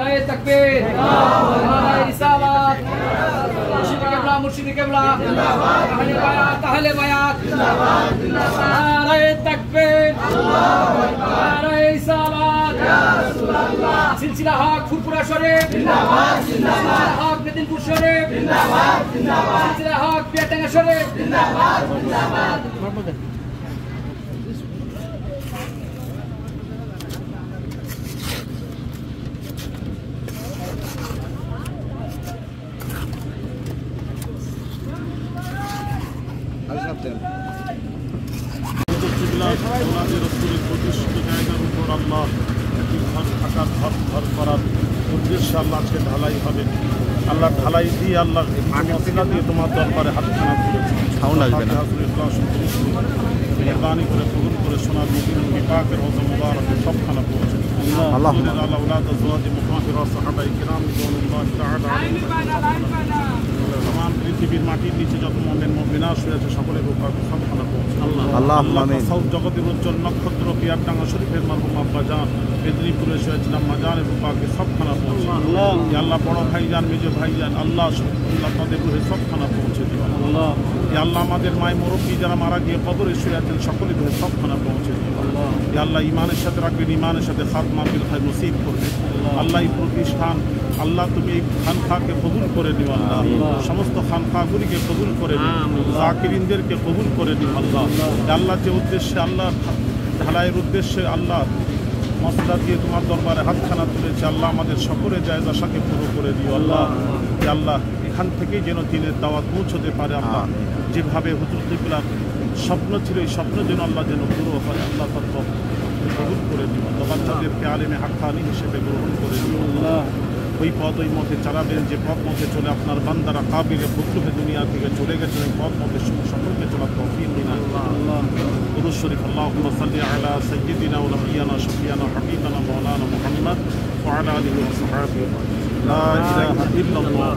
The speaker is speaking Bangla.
নারায়ে তাকবীর, নারায়ে রিসালাত, মুর্শিদে কেবলা জিন্দাবাদ, আহলে বায়াত জিন্দাবাদ, নারায়ে তাকবীর, নারায়ে রিসালাত, ইয়া রাসূলুল্লাহ, সিলসিলা হক ফুরফুরা শরীফ জিন্দাবাদ, জিন্দাবাদ, হক মেদিনীপুর শরীফ জিন্দাবাদ, জিন্দাবাদ, সিলসিলা হক পিয়াটাঙ্গা শরীফ জিন্দাবাদ, জিন্দাবাদ। প্রতিষ্ঠিত জায়গার উপর আল্লাহ একটি ঘর থাকার ঘর করার উদ্দেশ্যে আল্লাহ আজকে ঢালাই হবে। আল্লাহ ঢালাই দিয়ে আল্লাহ মসিলা দিয়ে তোমার দরবারে হাতখানা তুলেছে। মেহরবানি করে কবুল করে সোনার মুমিন বিপাকের ওজম মুবারক সবখানা পৌঁছে আল্লাহ আউলাদ আজওয়াজ মুতাহহিরা সাহাবায়ে কিরাম রাদিয়াল্লাহু তাআলা तमाम পৃথিবীর মাটির নিচে যত মুমিন মুমিনাত রয়েছে সকলের উপর সবখানা পৌঁছে আল্লাহ আমিন। সব জগতের উজ্জ্বল নক্ষত্র পিয়ারটাঙ্গা শরীফের মরহুম আব্বা জান মেদিনীপুরে শুয়েছিলাম মাজানের রূপাকে সবখানা পৌঁছে আল্লাহ। আল্লাহ বড় ভাইজান মেজো ভাইজান আল্লাহ আল্লাহ তাদের রূহে সবখানা পৌঁছে দিও আল্লাহ। আল্লাহ আমাদের মায় মুরব্বী যারা মারা গিয়ে কবরে শুয়ে আছেন সকলের রূহে সবখানা পৌঁছে দিও আল্লাহ। আল্লাহ ইমানের সাথে রাখবেন, ইমানের সাথে খাতমা বিল খায়র নসিব করবেন আল্লাহ। এই প্রতিষ্ঠান আল্লাহ তুমি এই খানখাকে কবুল করে নিও আল্লাহ। সমস্ত খানখাগুলিকে কবুল করে নিও, জাকিরিনদেরকে কবুল করে নিও আল্লাহ। আল্লাহ যে উদ্দেশ্যে আল্লাহ ঢালাইয়ের উদ্দেশ্যে আল্লাহ মসলা দিয়ে তোমার দরবারে হাতখানা তুলেছে আল্লাহ আমাদের সকলের জায়গাকে পুরো করে দিও আল্লাহ। আল্লাহ এখান থেকেই যেন দিনের দাওয়াত পৌঁছতে পারে আল্লাহ। যেভাবে হুজুর কিবলার স্বপ্ন ছিল এই স্বপ্ন যেন আল্লাহ যেন পুরো হয় আল্লাহ তার কবুল করে দিও আল্লাহ। বাচ্চাদেরকে আলেমে হাক্কানি হিসেবে গ্রহণ করে দিও আল্লাহ। ওই পথ ওই মতে চালাবেন যে পথ মতে চলে আপনার বান্দারা কাবিলে ফুটলুহে দুনিয়া থেকে চলে গেছে ওই পথ মতে সকলকে চলার তৌফিক দিন আল্লাহ। দুরূদ শরীফ আল্লাহুম্মা সাল্লি আলা সাইয়্যিদিনা ওয়া নাবিয়িনা শাফিয়ানা হাবিবানা মাওলানা মুহাম্মদ ওয়া আলা আলিহি ওয়া সাহবিহি লা ইলাহা ইল্লাল্লাহ।